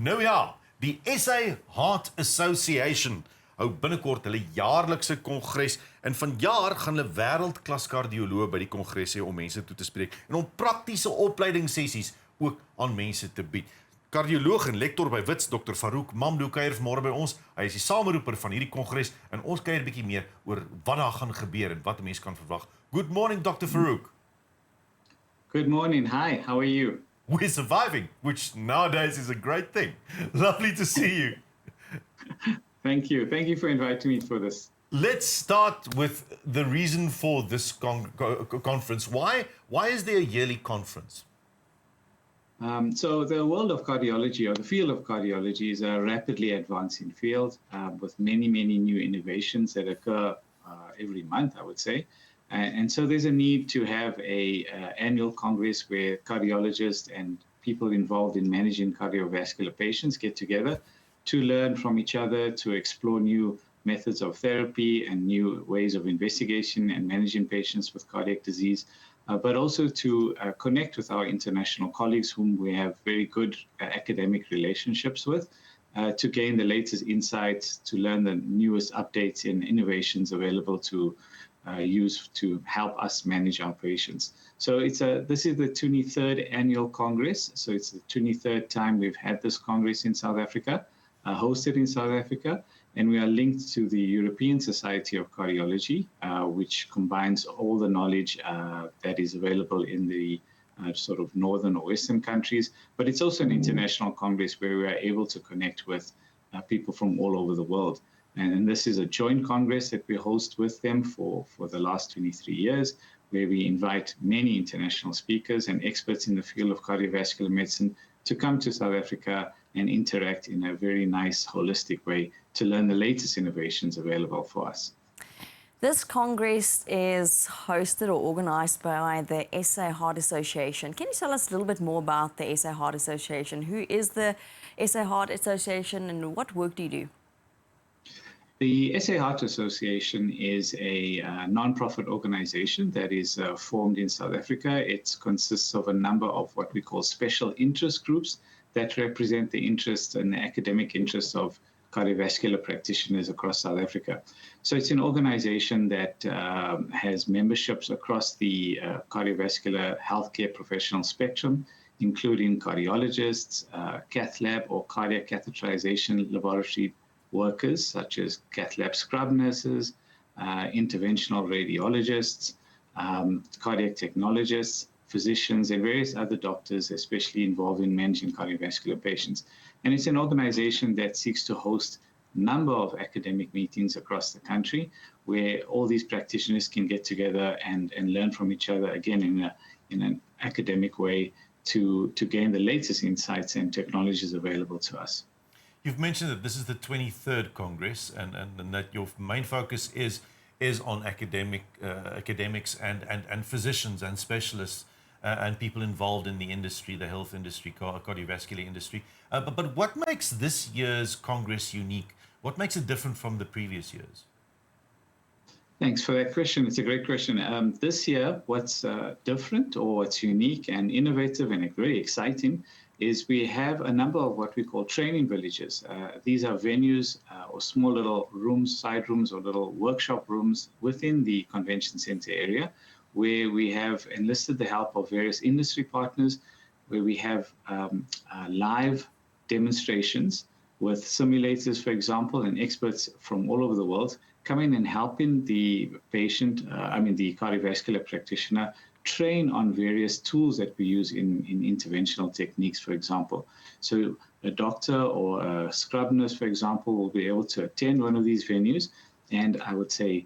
Nou ja, die SA Heart Association hou binnekort hulle jaarlikse kongres en vanjaar gaan hulle wêreld-klas kardioloë by die kongres hê om mense toe te spreek en om praktiese opleidingsessies ook aan mense te bied. Kardioloog en lektor by Wits, Dr. Farouk Mamdoo kuier vanmôre by ons. Hy is die saamroeper van hierdie kongres en ons kuier 'n bietjie meer oor wat daar gaan gebeur en wat mense kan verwag. Good morning, Dr. Farouk. Good morning. Hi, how are you? We're surviving, which nowadays is a great thing. Lovely to see you. Thank you. Thank you for inviting me for this. Let's start with the reason for this conference. Why is there a yearly conference? So the world of cardiology, or the field of cardiology, is a rapidly advancing field with many, many new innovations that occur every month, I would say. And so there's a need to have a annual congress where cardiologists and people involved in managing cardiovascular patients get together to learn from each other, to explore new methods of therapy and new ways of investigation and managing patients with cardiac disease, but also to connect with our international colleagues whom we have very good academic relationships with, to gain the latest insights, to learn the newest updates and innovations available to use to help us manage our patients. So this is the 23rd annual Congress. So it's the 23rd time we've had this Congress in South Africa, hosted in South Africa. And we are linked to the European Society of Cardiology, which combines all the knowledge that is available in the sort of northern or western countries. But it's also an international Congress where we are able to connect with people from all over the world. And this is a joint Congress that we host with them for the last 23 years, where we invite many international speakers and experts in the field of cardiovascular medicine to come to South Africa and interact in a very nice, holistic way to learn the latest innovations available for us. This Congress is hosted or organized by the SA Heart Association. Can you tell us a little bit more about the SA Heart Association? Who is the SA Heart Association and what work do you do? The SA Heart Association is a non-profit organization that is formed in South Africa. It consists of a number of what we call special interest groups that represent the interests and the academic interests of cardiovascular practitioners across South Africa. So it's an organization that has memberships across the cardiovascular healthcare professional spectrum, including cardiologists, cath lab or cardiac catheterization laboratory workers, such as cath lab scrub nurses, interventional radiologists, cardiac technologists, physicians, and various other doctors, especially involved in managing cardiovascular patients. And it's an organization that seeks to host a number of academic meetings across the country where all these practitioners can get together and learn from each other, again, in an academic way to gain the latest insights and technologies available to us. You've mentioned that this is the 23rd Congress and that your main focus is on academics and physicians and specialists and people involved in the industry, the health industry, cardiovascular industry. But what makes this year's Congress unique? What makes it different from the previous years? Thanks for that question. It's a great question. This year, what's different or what's unique and innovative and very exciting is we have a number of what we call training villages. These are venues or small little rooms, side rooms or little workshop rooms within the convention center area where we have enlisted the help of various industry partners, where we have live demonstrations with simulators, for example, and experts from all over the world coming and helping the patient, the cardiovascular practitioner, train on various tools that we use in interventional techniques, for example. So a doctor or a scrub nurse, for example, will be able to attend one of these venues and I would say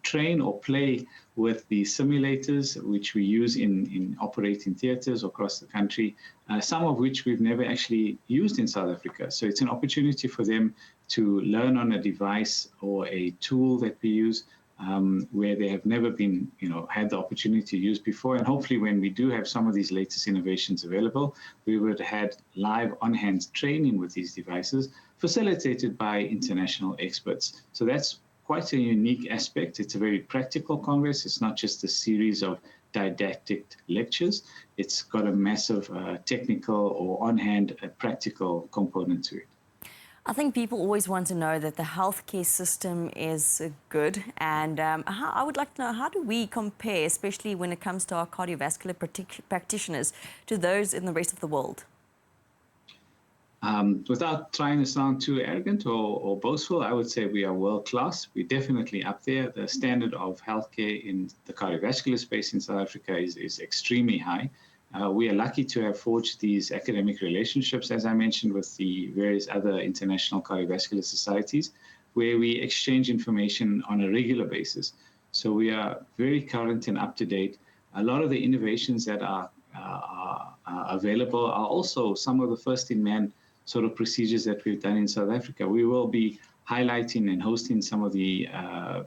train or play with the simulators which we use in operating theaters across the country, some of which we've never actually used in South Africa. So it's an opportunity for them to learn on a device or a tool that we use where they have never been, had the opportunity to use before. And hopefully when we do have some of these latest innovations available, we would have had live on-hand training with these devices facilitated by international experts. So that's quite a unique aspect. It's a very practical Congress. It's not just a series of didactic lectures. It's got a massive technical or on-hand practical component to it. I think people always want to know that the healthcare system is good, and I would like to know, how do we compare, especially when it comes to our cardiovascular practitioners, to those in the rest of the world? Without trying to sound too arrogant or boastful, I would say we are world-class. We're definitely up there. The standard of healthcare in the cardiovascular space in South Africa is extremely high. We are lucky to have forged these academic relationships, as I mentioned, with the various other international cardiovascular societies, where we exchange information on a regular basis. So we are very current and up to date. A lot of the innovations that are available are also some of the first-in-man sort of procedures that we've done in South Africa. We will be highlighting and hosting some of the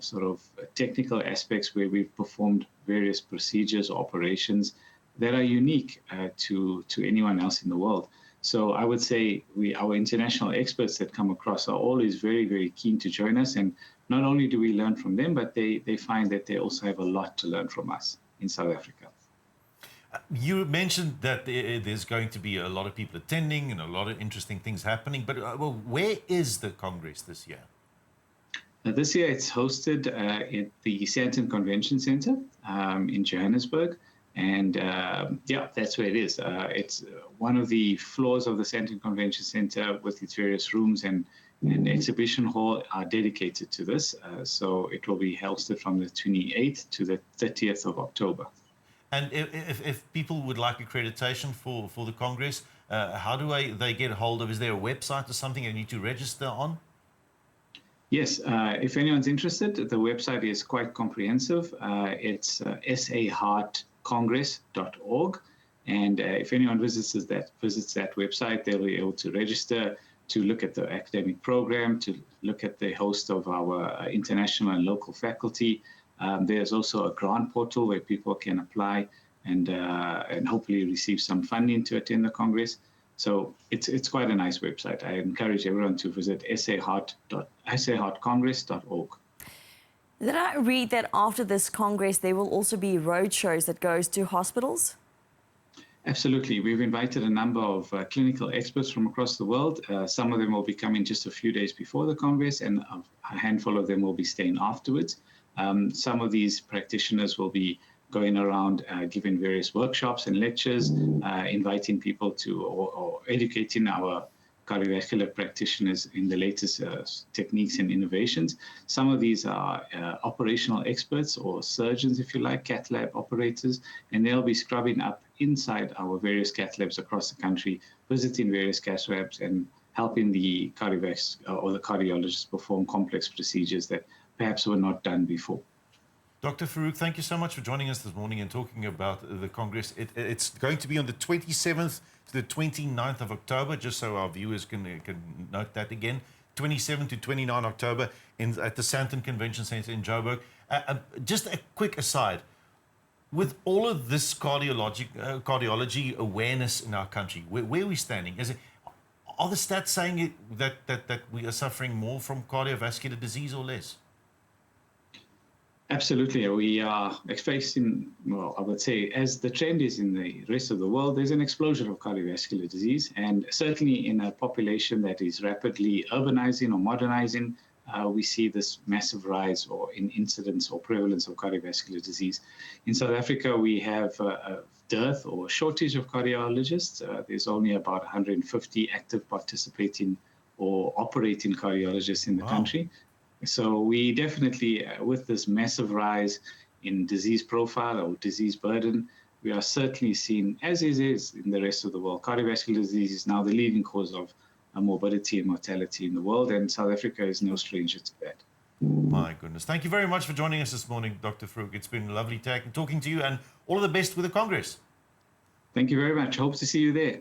sort of technical aspects where we've performed various procedures or operations that are unique to anyone else in the world. So I would say our international experts that come across are always very, very keen to join us. And not only do we learn from them, but they find that they also have a lot to learn from us in South Africa. You mentioned that there's going to be a lot of people attending and a lot of interesting things happening, but well, where is the Congress this year? This year it's hosted at the Sandton Convention Center in Johannesburg. And yeah, that's where it is. It's one of the floors of the Sandton Convention Center with its various rooms and exhibition hall are dedicated to this. So it will be hosted from the 28th to the 30th of October. And if people would like accreditation for the Congress, how do they get hold of? Is there a website or something they need to register on? Yes, if anyone's interested, the website is quite comprehensive. It's saheartcongress.org. And if anyone visits that website, they'll be able to register, to look at the academic program, to look at the host of our international and local faculty. There's also a grant portal where people can apply and hopefully receive some funding to attend the Congress. So it's quite a nice website. I encourage everyone to visit saheartcongress.org. Did I read that after this Congress, there will also be road shows that goes to hospitals? Absolutely. We've invited a number of clinical experts from across the world. Some of them will be coming just a few days before the Congress, and a handful of them will be staying afterwards. Some of these practitioners will be going around giving various workshops and lectures, inviting people to or educating our cardiovascular practitioners in the latest techniques and innovations. Some of these are operational experts or surgeons, if you like, cath lab operators, and they'll be scrubbing up inside our various cath labs across the country, visiting various cath labs and helping the cardiologists perform complex procedures that perhaps were not done before. Dr. Farouk, thank you so much for joining us this morning and talking about the Congress. It's going to be on the 27th to the 29th of October, just so our viewers can note that again. 27th to 29 October at the Sandton Convention Center in Joburg. Just a quick aside. With all of this cardiology awareness in our country, where are we standing? Are the stats saying that we are suffering more from cardiovascular disease or less? Absolutely. We are facing, well, I would say, as the trend is in the rest of the world, there's an explosion of cardiovascular disease. And certainly in a population that is rapidly urbanizing or modernizing, we see this massive rise or in incidence or prevalence of cardiovascular disease. In South Africa, we have a dearth or shortage of cardiologists. There's only about 150 active participating or operating cardiologists in the country. So we definitely, with this massive rise in disease profile or disease burden, we are certainly seeing, as is in the rest of the world, cardiovascular disease is now the leading cause of morbidity and mortality in the world, and South Africa is no stranger to that. My goodness. Thank you very much for joining us this morning, Dr. Farouk. It's been lovely talking to you, and all of the best with the Congress. Thank you very much. Hope to see you there.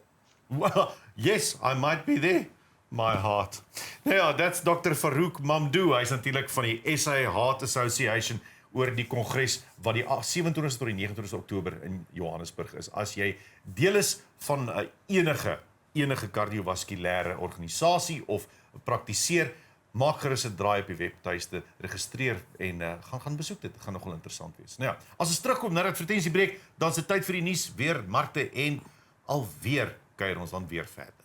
Well, yes, I might be there. My heart. Nou ja, that's Dr. Farouk Mamdoo. Hy is natuurlik van die SA Heart Association oor die kongres wat die 27 tot die 29 Oktober in Johannesburg is. As jy deel is van enige kardiovaskulêre organisasie of praktiseer, maak gerus 'n draai op die webtuiste, registreer en gaan besoek dit. Dit gaan nogal interessant wees. Nou ja, as ons terugkom na die advertensiebreek, dan is dit tyd vir die nuus, weer markte en alweer kuier ons dan weer verder.